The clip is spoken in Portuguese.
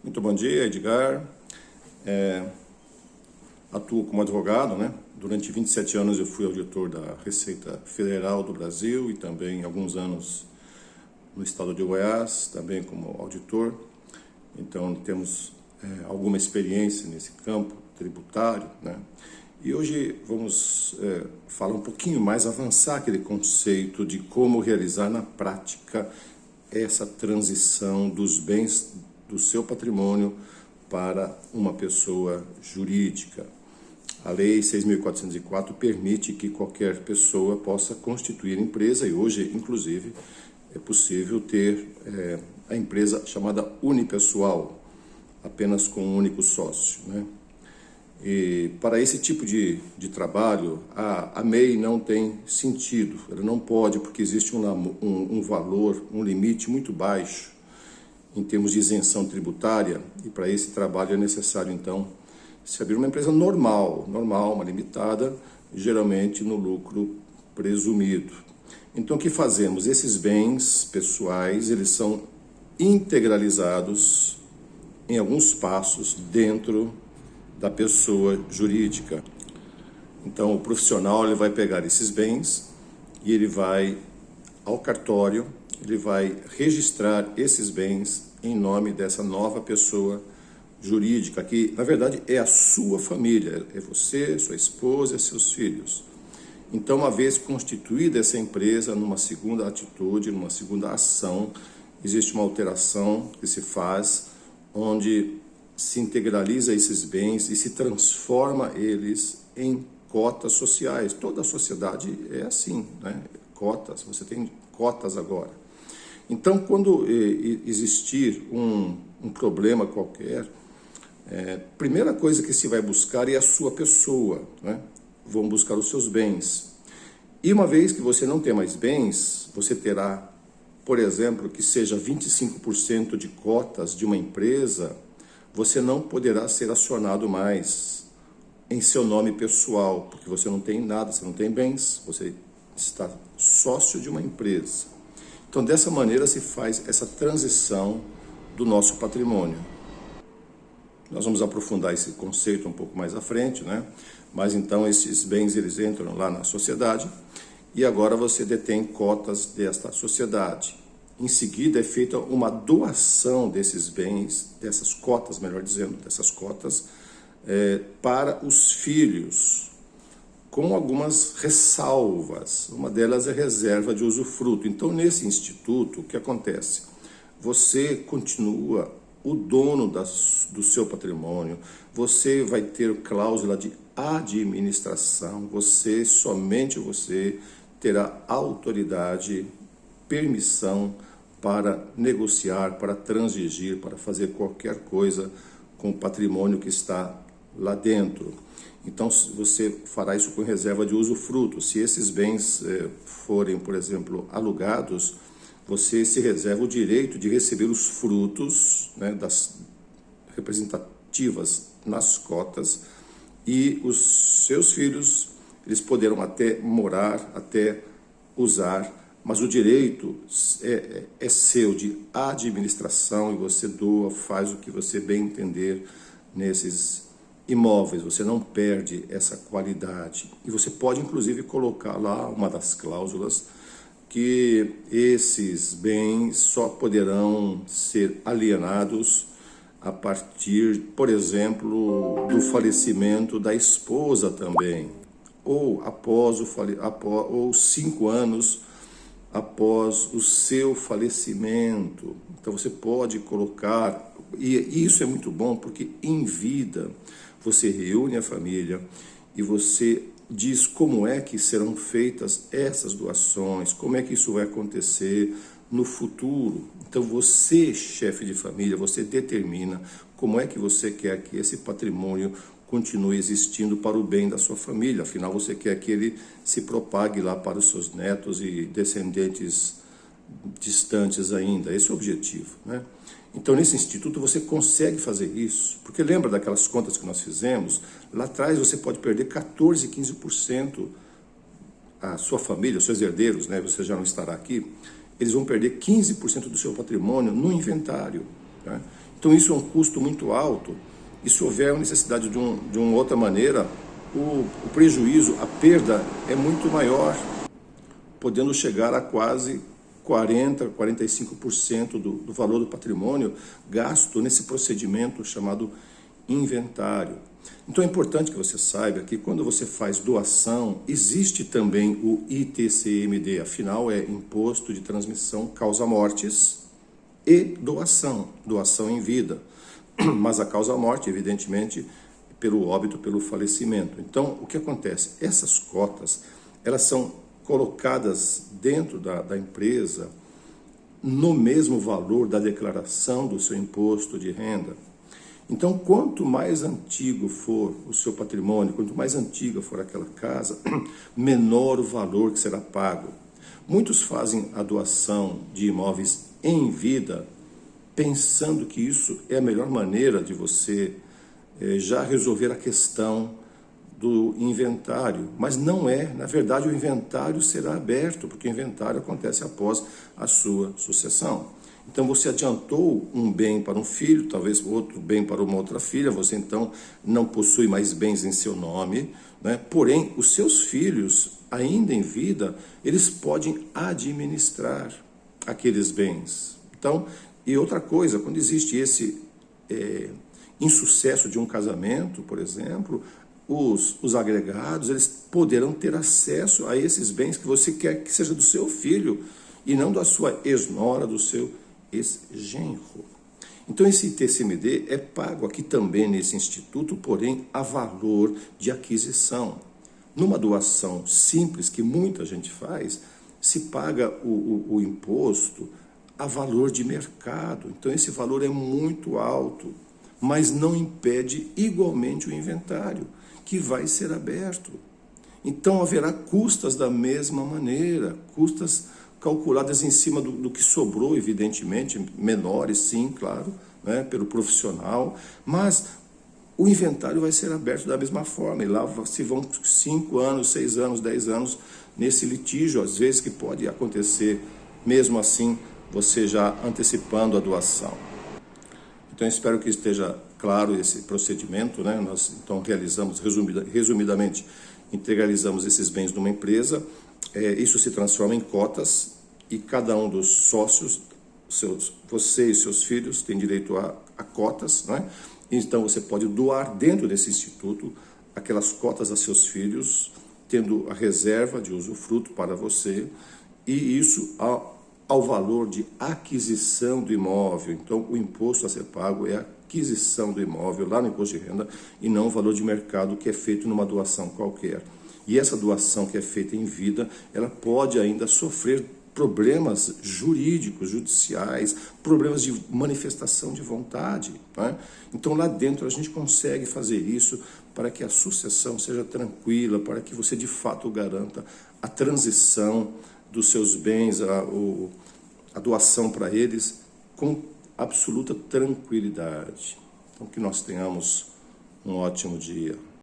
Muito bom dia, Edgar. Atuo como advogado, né? Durante 27 anos eu fui auditor da Receita Federal do Brasil e também alguns anos no estado de Goiás, também como auditor. Então temos alguma experiência nesse campo tributário, né? E hoje vamos falar um pouquinho mais, avançar aquele conceito de como realizar na prática essa transição dos bens do seu patrimônio para uma pessoa jurídica. A Lei 6.404 permite que qualquer pessoa possa constituir empresa e hoje, inclusive, é possível ter a empresa chamada unipessoal, apenas com um único sócio, né? E para esse tipo de trabalho, a MEI não tem sentido, ela não pode, porque existe um valor, um limite muito baixo em termos de isenção tributária, e para esse trabalho é necessário, então, se abrir uma empresa normal, uma limitada, geralmente no lucro presumido. Então, o que fazemos? Esses bens pessoais, eles são integralizados em alguns passos dentro da pessoa jurídica. Então, o profissional ele vai pegar esses bens e ele vai ao cartório, ele vai registrar esses bens em nome dessa nova pessoa jurídica, que na verdade é a sua família, é você, sua esposa, seus filhos. Então, uma vez constituída essa empresa, numa segunda atitude, numa segunda ação, existe uma alteração que se faz, onde se integraliza esses bens e se transforma eles em cotas sociais. Toda a sociedade é assim, né? Cotas, você tem cotas agora. Então, quando existir um problema qualquer, primeira coisa que se vai buscar é a sua pessoa, né? Vão buscar os seus bens. E uma vez que você não tem mais bens, você terá, por exemplo, que seja 25% de cotas de uma empresa, você não poderá ser acionado mais em seu nome pessoal, porque você não tem nada, você não tem bens, você está sócio de uma empresa. Então, dessa maneira se faz essa transição do nosso patrimônio. Nós vamos aprofundar esse conceito um pouco mais à frente, né? Mas então esses bens eles entram lá na sociedade e agora você detém cotas desta sociedade. Em seguida é feita uma doação desses bens, dessas cotas, melhor dizendo, dessas cotas, para os filhos, com algumas ressalvas. Uma delas é reserva de usufruto. Então, nesse instituto, o que acontece? Você continua o dono do seu patrimônio, você vai ter cláusula de administração, somente você terá autoridade, permissão para negociar, para transigir, para fazer qualquer coisa com o patrimônio que está lá dentro. Então, você fará isso com reserva de usufruto. Se esses bens forem, por exemplo, alugados, você se reserva o direito de receber os frutos, né, das representativas nas cotas, e os seus filhos, eles poderão até morar, até usar, mas o direito é seu, de administração, e você doa, faz o que você bem entender nesses imóveis, você não perde essa qualidade. E você pode, inclusive, colocar lá uma das cláusulas que esses bens só poderão ser alienados a partir, por exemplo, do falecimento da esposa também, ou ou 5 anos após o seu falecimento. Então você pode colocar, e isso é muito bom porque em vida você reúne a família e você diz como é que serão feitas essas doações, como é que isso vai acontecer no futuro. Então você, chefe de família, você determina como é que você quer que esse patrimônio continue existindo para o bem da sua família. Afinal, você quer que ele se propague lá para os seus netos e descendentes distantes ainda. Esse é o objetivo, né? Então, nesse instituto, você consegue fazer isso. Porque lembra daquelas contas que nós fizemos? Lá atrás, você pode perder 14%, 15%. A sua família, os seus herdeiros, né? Você já não estará aqui. Eles vão perder 15% do seu patrimônio no inventário, né? Então isso é um custo muito alto, e se houver a necessidade de uma outra maneira, o prejuízo, a perda é muito maior, podendo chegar a quase 40%, 45% do valor do patrimônio gasto nesse procedimento chamado inventário. Então é importante que você saiba que quando você faz doação, existe também o ITCMD, afinal é Imposto de Transmissão Causa-Mortes e doação em vida. Mas a causa-morte, evidentemente, pelo óbito, pelo falecimento. Então, o que acontece? Essas cotas, elas são colocadas dentro da empresa no mesmo valor da declaração do seu imposto de renda. Então, quanto mais antigo for o seu patrimônio, quanto mais antiga for aquela casa, menor o valor que será pago. Muitos fazem a doação de imóveis em vida, pensando que isso é a melhor maneira de você já resolver a questão do inventário, mas não é. Na verdade, o inventário será aberto, porque o inventário acontece após a sua sucessão. Então você adiantou um bem para um filho, talvez outro bem para uma outra filha, você então não possui mais bens em seu nome, né? Porém, os seus filhos, ainda em vida, eles podem administrar aqueles bens. Então, e outra coisa, quando existe esse insucesso de um casamento, por exemplo, os agregados, eles poderão ter acesso a esses bens que você quer que seja do seu filho e não da sua ex-nora, do seu ex-genro. Então esse ITCMD é pago aqui também nesse instituto, porém a valor de aquisição. Numa doação simples que muita gente faz, se paga o imposto a valor de mercado. Então esse valor é muito alto, mas não impede igualmente o inventário, que vai ser aberto. Então haverá custas da mesma maneira, custas calculadas em cima do que sobrou, evidentemente, menores sim, claro, né, pelo profissional, mas o inventário vai ser aberto da mesma forma, e lá se vão 5 anos, 6 anos, 10 anos nesse litígio, às vezes que pode acontecer, mesmo assim, você já antecipando a doação. Então, espero que esteja claro esse procedimento, né? Nós, então, realizamos, resumidamente, integralizamos esses bens numa empresa, isso se transforma em cotas, e cada um dos sócios, você e seus filhos, têm direito a cotas, né? Então, você pode doar dentro desse instituto aquelas cotas a seus filhos, tendo a reserva de usufruto para você, e isso ao valor de aquisição do imóvel. Então, o imposto a ser pago é a aquisição do imóvel lá no imposto de renda e não o valor de mercado que é feito numa doação qualquer. E essa doação que é feita em vida, ela pode ainda sofrer problemas jurídicos, judiciais, problemas de manifestação de vontade, né? Então, lá dentro a gente consegue fazer isso para que a sucessão seja tranquila, para que você de fato garanta a transição dos seus bens, a doação para eles com absoluta tranquilidade. Então, que nós tenhamos um ótimo dia.